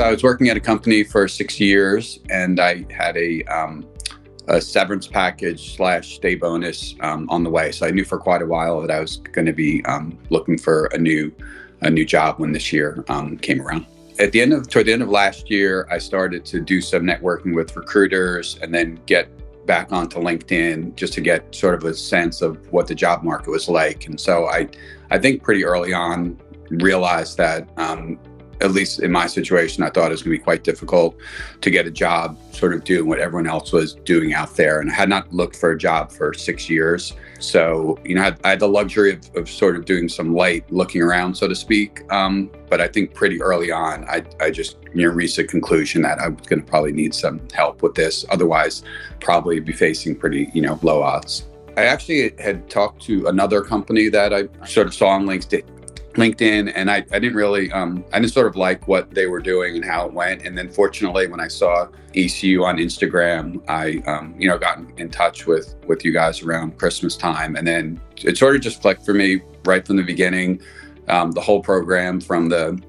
I was working at a company for 6 years, and I had a severance package / stay bonus on the way. So I knew for quite a while that I was going to be looking for a new job when this year came around. Toward the end of last year, I started to do some networking with recruiters, and then get back onto LinkedIn just to get sort of a sense of what the job market was like. And so I think pretty early on realized that, at least in my situation, I thought it was going to be quite difficult to get a job sort of doing what everyone else was doing out there. And I had not looked for a job for 6 years. So, I had the luxury of sort of doing some light looking around, so to speak. But I think pretty early on, I just reached a conclusion that I was going to probably need some help with this. Otherwise, probably be facing pretty, low odds. I actually had talked to another company that I sort of saw on LinkedIn, and I didn't really, I didn't sort of like what they were doing and how it went. And then fortunately, when I saw ECU on Instagram, I, got in touch with you guys around Christmas time. And then it sort of just clicked for me right from the beginning. The whole program, from the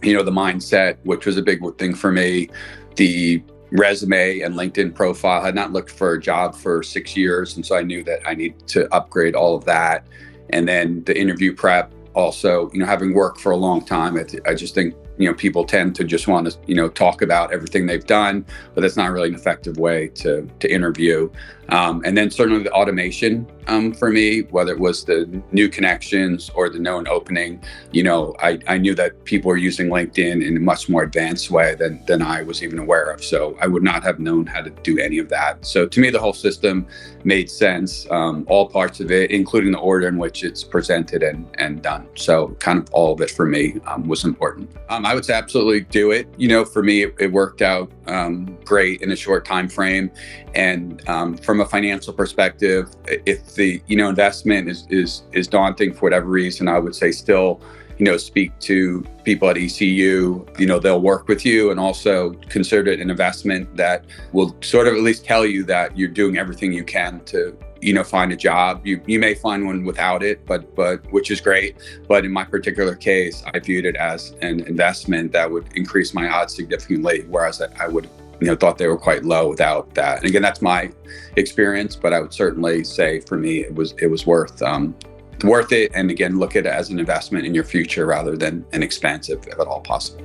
mindset, which was a big thing for me, the resume and LinkedIn profile. I had not looked for a job for 6 years. And so I knew that I needed to upgrade all of that. And then the interview prep. Also, having worked for a long time, I just think, people tend to just want to, talk about everything they've done, but that's not really an effective way to interview. And then certainly the automation for me, whether it was the new connections or the known opening, I knew that people were using LinkedIn in a much more advanced way than I was even aware of. So I would not have known how to do any of that. So to me, the whole system made sense, all parts of it, including the order in which it's presented and done. So kind of all of it for me was important. I would say absolutely do it. For me, it worked out great in a short time frame. And from a financial perspective, if the investment is daunting for whatever reason, I would say still speak to people at ECU. They'll work with you, and also consider it an investment that will sort of at least tell you that you're doing everything you can to find a job. You may find one without it, but which is great. But in my particular case, I viewed it as an investment that would increase my odds significantly, whereas I would thought they were quite low without that. And again, that's my experience, but I would certainly say for me, it was worth it. And again, look at it as an investment in your future rather than an expense, if at all possible.